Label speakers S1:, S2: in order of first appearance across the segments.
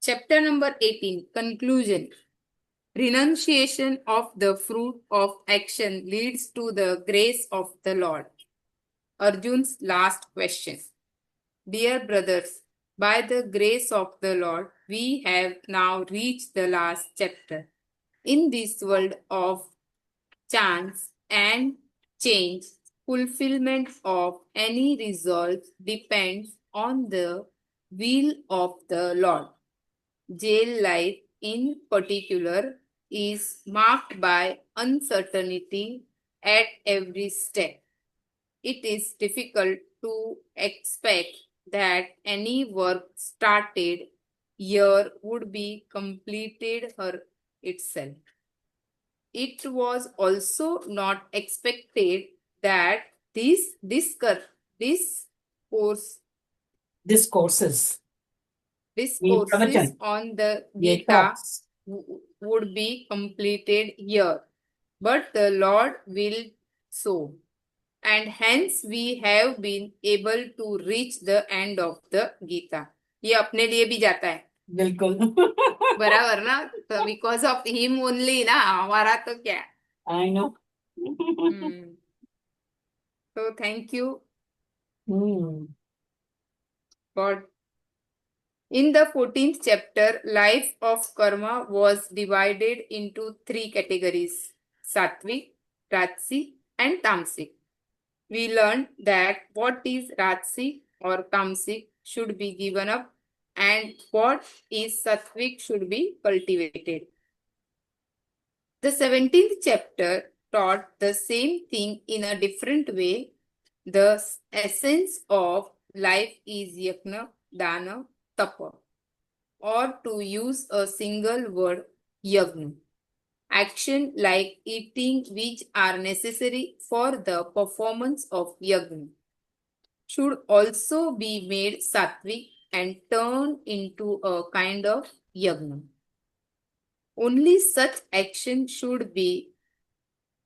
S1: Chapter number 18, Conclusion. Renunciation of the fruit of action leads to the grace of the Lord. Arjun's last question. Dear brothers, by the grace of the Lord, we have now reached the last chapter. In this world of chance and change, fulfillment of any result depends on the will of the Lord. Jail life, in particular, is marked by uncertainty at every step. It is difficult to expect that any work started here would be completed itself. It was also not expected that
S2: discourses
S1: on the Gita would be completed here. But the Lord willed so. And hence we have been able to reach the end of the Gita. ये अपने लिए भी जाता है.
S2: बिल्कुल.
S1: बराबर ना? तो because of him only ना, हमारा तो क्या?
S2: I know.
S1: So thank you. God. In the 14th chapter, life of karma was divided into 3 categories: Sattvic, Rajasic, and Tamasic. We learned that what is Rajasic or Tamasic should be given up and what is Sattvic should be cultivated. The 17th chapter taught the same thing in a different way. The essence of life is yajna, dana, tapa, or to use a single word, yajna. Action like eating which are necessary for the performance of yajna should also be made sattvic and turned into a kind of yajna. Only such action should be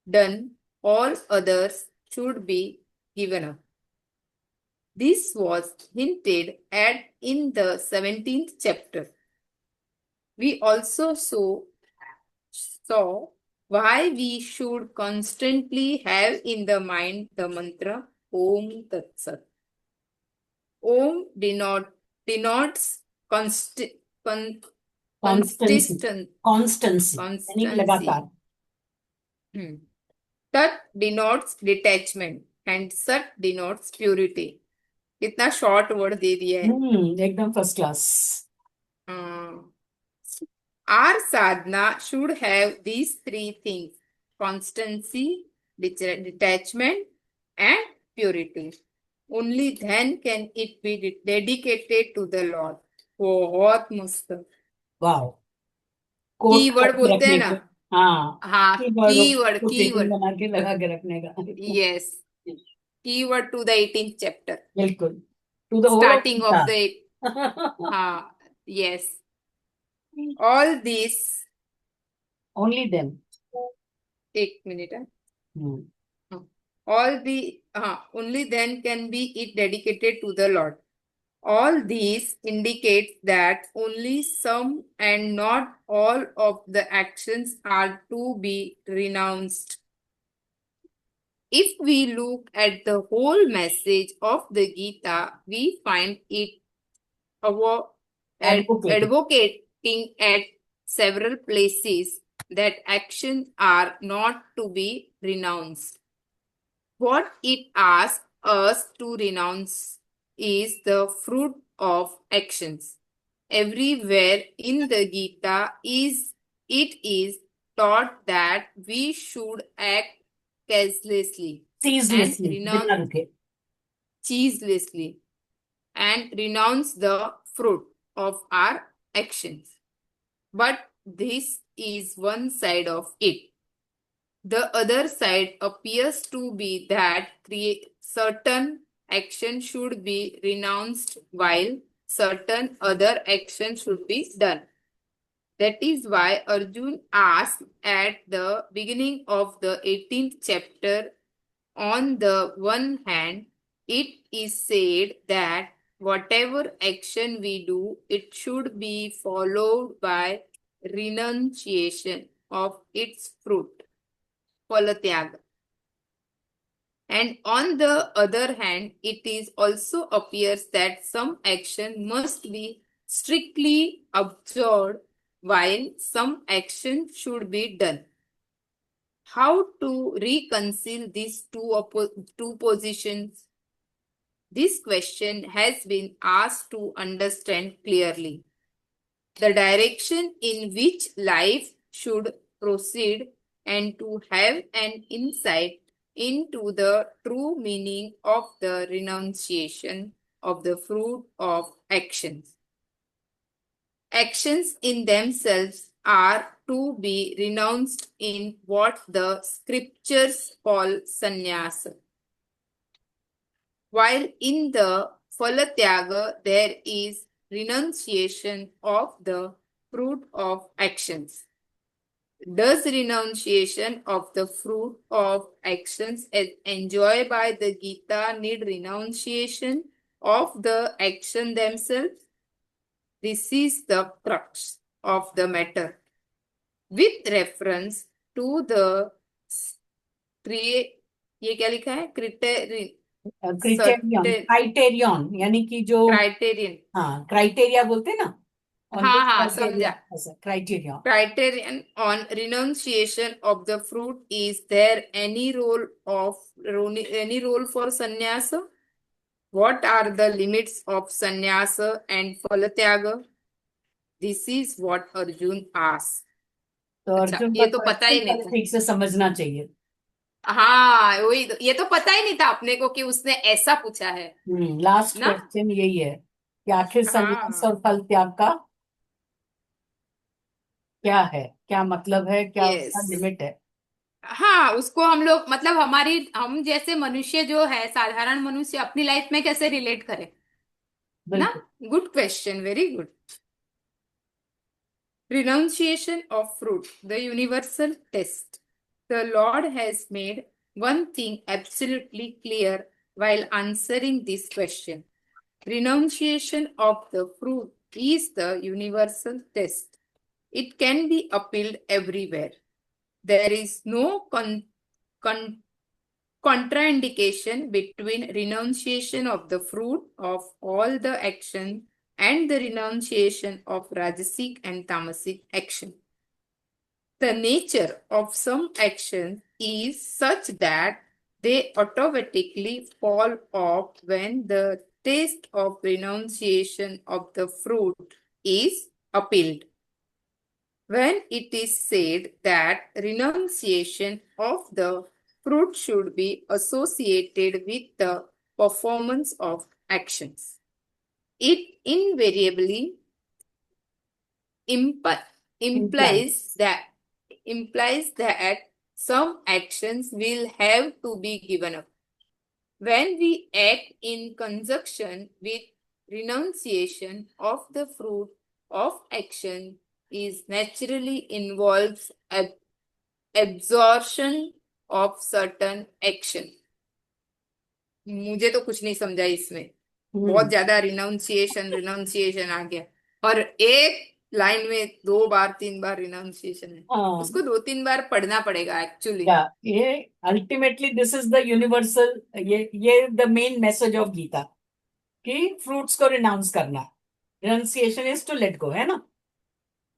S1: done, all others should be given up. This was hinted at in the 17th chapter. We also saw why we should constantly have in the mind the mantra Om Tat Sat. Om denotes constancy. Tat denotes detachment and Sat denotes purity. कितना short word दे दिया है.
S2: एकदम first class.
S1: Our sadhana should have these 3 things: constancy, detachment, and purity. Only then can it be dedicated to the Lord. बहुत मस्त.
S2: Wow.
S1: Keyword बोलते हैं ना.
S2: हाँ,
S1: कीवर्ड
S2: बना के लगा के रखने का.
S1: Yes. Keyword to the 18th chapter.
S2: बिल्कुल. To the
S1: starting of the yes. All these.
S2: Only then.
S1: 1 minute. Only then can be it dedicated to the Lord. All these indicate that only some and not all of the actions are to be renounced. If we look at the whole message of the Gita, we find it advocating at several places that actions are not to be renounced. What it asks us to renounce is the fruit of actions. Everywhere in the Gita it is taught that we should act ceaselessly and renounce the fruit of our actions. But this is one side of it. The other side appears to be that certain action should be renounced while certain other action should be done. That is why Arjun asked at the beginning of the 18th chapter, on the one hand, it is said that whatever action we do, it should be followed by renunciation of its fruit, phalatyaga. And on the other hand, it is also appears that some action must be strictly observed while some action should be done. How to reconcile these two positions? This question has been asked to understand clearly the direction in which life should proceed and to have an insight into the true meaning of the renunciation of the fruit of actions. Actions in themselves are to be renounced in what the scriptures call sannyasa. While in the phalatyaga there is renunciation of the fruit of actions. Does renunciation of the fruit of actions as enjoyed by the Gita need renunciation of the action themselves? This is the crux of the matter. With reference to the ये क्या लिखा है
S2: criterion यानी कि जो
S1: criterion,
S2: हाँ criteria बोलते ना,
S1: हाँ समझा,
S2: criteria
S1: criterion on renunciation of the fruit. Is there any role for sannyasa? What are the limits of sannyasa and phalatyaga? This is what Arjun asked.
S2: तो
S1: अच्छा,
S2: अर्जुन
S1: ये
S2: का
S1: तो पता ही नहीं
S2: क्वेश्चन
S1: था।
S2: ठीक से समझना चाहिए।
S1: हाँ वही तो, ये तो पता ही नहीं था अपने को कि उसने ऐसा पूछा है
S2: लास्ट
S1: ना।
S2: क्वेश्चन यही है कि आखिर संन्यास
S1: हाँ
S2: और फल त्याग का क्या है, क्या मतलब है, क्या
S1: यस,
S2: उसका लिमिट है।
S1: हाँ उसको हम लोग मतलब हम जैसे मनुष्य जो है, साधारण मनुष्य अपनी लाइफ में कैसे रिलेट करें ना।
S2: बिल्कुल।
S1: Good question, very good. Renunciation of fruit, the universal test. The Lord has made one thing absolutely clear while answering this question. Renunciation of the fruit is the universal test. It can be appealed everywhere. There is no contraindication between renunciation of the fruit of all the action and the renunciation of rajasic and tamasic action. The nature of some actions is such that they automatically fall off when the taste of renunciation of the fruit is appealed. When it is said that renunciation of the fruit should be associated with the performance of actions, it invariably implies that some actions will have to be given up. When we act in conjunction with renunciation of the fruit of action is naturally involves absorption of certain action. मुझे तो कुछ नहीं समझा इसमें, बहुत ज्यादा renunciation आ गया, और एक लाइन में 2 बार 3 बार रिनाउंसिएशन है। उसको 2-3 बार पढ़ना पड़ेगा एक्चुअली।
S2: ये ultimately this is the universal, ये the main message of Gita कि फ्रूट्स को रिनाउंस करना, renunciation is to let go, है ना।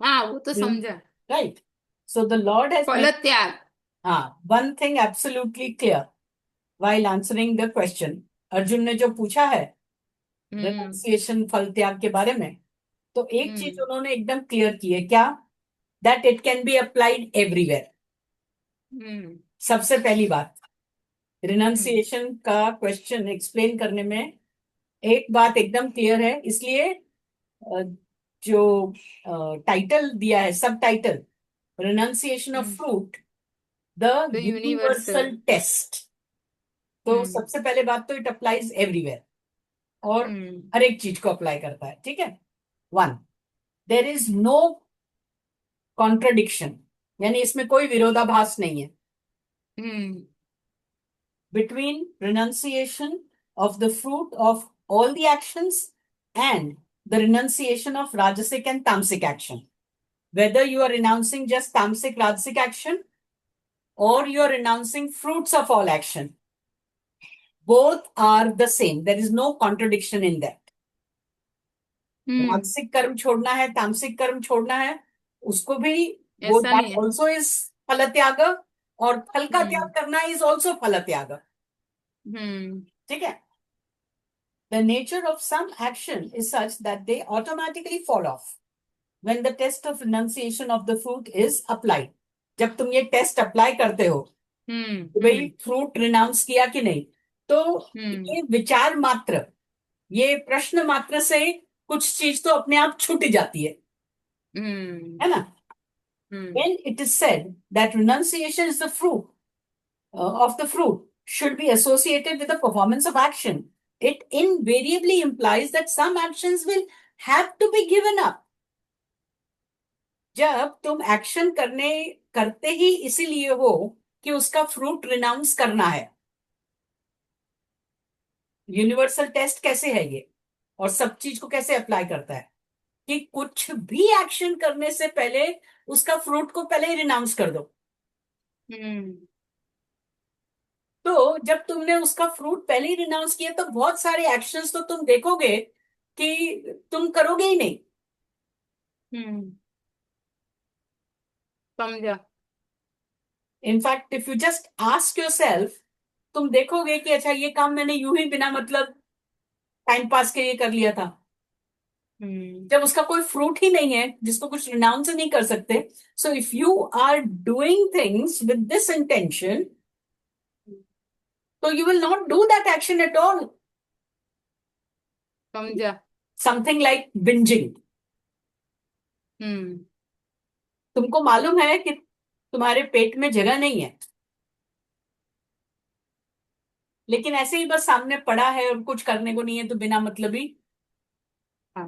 S1: हाँ वो तो समझा,
S2: right. So the lord has
S1: फलत्याग।
S2: हाँ, one thing absolutely clear while answering the question, Arjun ने जो पूछा है renunciation फल त्याग के बारे में, तो एक चीज उन्होंने एकदम क्लियर की है, क्या? that it can be applied everywhere. सबसे पहली बात, रिनाउंसिएशन का क्वेश्चन एक्सप्लेन करने में एक बात एकदम क्लियर है, इसलिए जो टाइटल दिया है, सब title renunciation of fruit the universal test. तो सबसे पहले बात तो इट अप्लाइज एवरीवेयर, और हर एक चीज को अप्लाई करता है, ठीक है। 1, देयर इज नो कॉन्ट्रडिक्शन, यानी इसमें कोई विरोधाभास नहीं है between renunciation of the fruit of all the actions and the renunciation of Rajasic and Tamasic action. Whether you are renouncing just Tamasic, Rajasic action, or you are renouncing fruits of all action, both are the same. There is no contradiction in that. राजसिक कर्म छोड़ना है, तामसिक कर्म छोड़ना है, उसको भी वो
S1: ऐसा नहीं है।
S2: ऑल्सो इज फल त्याग, और फल का त्याग
S1: हम्म
S2: करना इज ऑल्सो फल त्याग.
S1: हम्म
S2: ठीक है. The nature of some action is such that they automatically fall off when the test of renunciation of the fruit is applied. जब तुम ये टेस्ट अप्लाई करते हो कि भाई फ्रूट रिनाउंस किया कि नहीं, तो ये विचार मात्र, ये प्रश्न मात्र से कुछ चीज तो अपने आप छूट जाती है ना. When it is said that renunciation is the fruit of the fruit should be associated with the performance of action, it invariably implies that some actions will have to be given up. जब तुम action करते ही इसीलिए हो कि उसका fruit renounce करना है. Universal test कैसे है ये, और सब चीज को कैसे अप्लाई करता है, कि कुछ भी एक्शन करने से पहले उसका फ्रूट को पहले ही रिनाउंस कर दो. तो जब तुमने उसका फ्रूट पहले ही रिनाउंस किया तो बहुत सारे एक्शंस तो तुम देखोगे कि तुम करोगे ही नहीं.
S1: समझा.
S2: In fact if you just ask yourself, तुम देखोगे कि अच्छा ये काम मैंने यूं ही बिना मतलब टाइम पास के लिए कर लिया था. जब उसका कोई फ्रूट ही नहीं है, जिसको कुछ रिनाउंस नहीं कर सकते, so if you are doing things with this intention, तो you will not do that action at all.
S1: समझा.
S2: Something like binging. तुमको मालूम है कि तुम्हारे पेट में जगह नहीं है, लेकिन ऐसे ही बस सामने पड़ा है और कुछ करने को नहीं है, तो बिना मतलब ही,
S1: हाँ.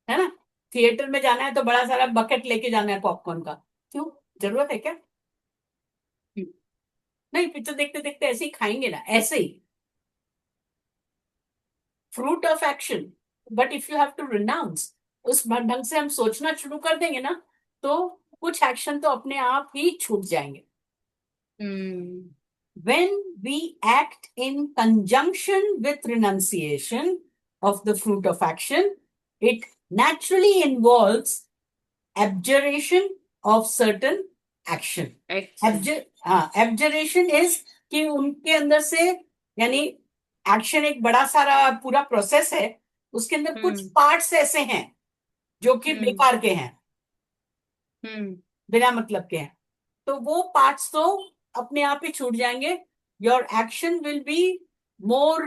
S2: है ना. थिएटर में जाना है तो बड़ा सारा बकेट लेके जाना है पॉपकॉर्न का. क्यों, जरूरत है क्या? नहीं, पिक्चर देखते देखते ऐसे ही खाएंगे ना, ऐसे ही. Fruit of action. But if you have to renounce, उस ढंग से हम सोचना शुरू कर देंगे ना, तो कुछ एक्शन तो अपने आप ही छूट जाएंगे. When we act in conjunction with renunciation of the fruit of action, it naturally involves abjuration of certain action. Abjuration is कि उनके अंदर से, यानी एक्शन एक बड़ा सारा पूरा प्रोसेस है, उसके अंदर कुछ पार्ट्स ऐसे हैं जो कि बेकार के हैं, बिना मतलब के हैं, तो वो पार्ट्स तो अपने आप ही छूट जाएंगे. Your action will be more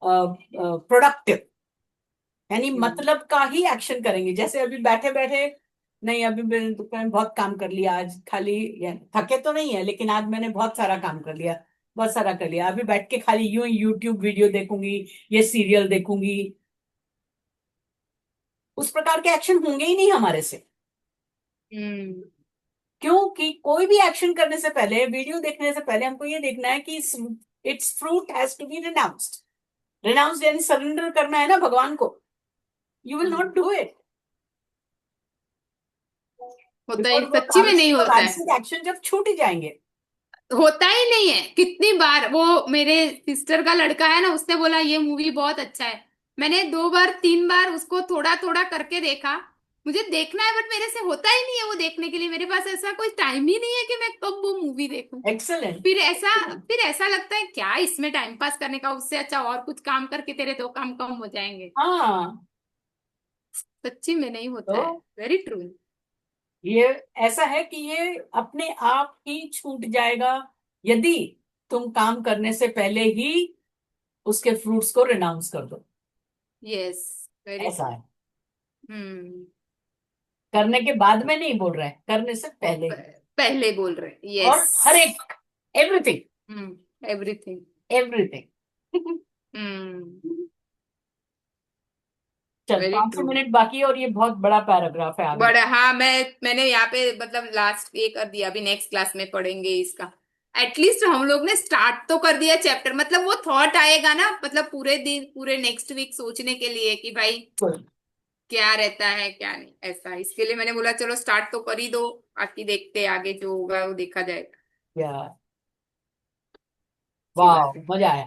S2: productive, यानी मतलब का ही एक्शन करेंगे. जैसे अभी बैठे बैठे, नहीं अभी मैंने दोपहर में बहुत काम कर लिया, आज खाली थके तो नहीं है, लेकिन आज मैंने बहुत सारा काम कर लिया, बहुत सारा कर लिया, अभी बैठ के खाली यूं यूट्यूब वीडियो देखूंगी, ये सीरियल देखूंगी, उस प्रकार के एक्शन होंगे ही नहीं हमारे से. क्योंकि कोई भी एक्शन करने से पहले, वीडियो देखने से पहले हमको ये देखना है कि it's fruit has to be renounced. Renounced यानी सरेंडर करना है ना भगवान को. You will not do it.
S1: होता ही सच्ची में नहीं होता है.
S2: एक्शन जब छूट ही जाएंगे,
S1: होता ही नहीं है. कितनी बार वो मेरे सिस्टर का लड़का है ना, उसने बोला ये मूवी बहुत अच्छा है, मैंने 2 बार 3 बार उसको थोड़ा थोड़ा करके देखा. मुझे देखना है बट मेरे से होता ही नहीं है वो देखने के लिए. मेरे पास ऐसा कोई टाइम ही नहीं है कि मैं कब वो मूवी देखूं.
S2: एक्सेलेंट.
S1: फिर ऐसा लगता है क्या इसमें टाइम पास करने का, उससे अच्छा और कुछ काम करके तेरे 2 काम कम हो जाएंगे.
S2: हाँ,
S1: सच्ची में नहीं होता है. Very true.
S2: ये ऐसा है कि ये अपने आप ही छूट जाएगा यदि तुम काम करने से पहले ही उसके फ्रूट्स को रिनाउंस कर दो.
S1: यस, वेरी
S2: ऐसा
S1: ट्रू.
S2: है.
S1: हम्म
S2: करने के बाद में नहीं बोल रहे हैं, करने से पहले.
S1: पहले बोल रहे.
S2: और
S1: यस.
S2: हर एक, एवरीथिंग,
S1: एवरीथिंग.
S2: एवरीथिंग.
S1: हम्म
S2: चल,
S1: वेरी
S2: 500
S1: ट्रू.
S2: मिनट बाकी है और ये बहुत बड़ा पैराग्राफ है आगे.
S1: बड़ा, हाँ, मैंने यहाँ पे मतलब लास्ट ये कर दिया. अभी नेक्स्ट क्लास में पढ़ेंगे इसका. एटलीस्ट हम लोग ने स्टार्ट तो कर दिया चैप्टर, मतलब वो थॉट आएगा ना, मतलब पूरे दिन पूरे नेक्स्ट वीक सोचने के लिए कि भाई क्या रहता है क्या नहीं, ऐसा इसके लिए मैंने बोला चलो स्टार्ट तो कर ही दो, बाकी देखते हैं आगे जो होगा वो देखा जाएगा।
S2: या
S1: अच्छी
S2: वाह,
S1: बात है।
S2: मजा आया।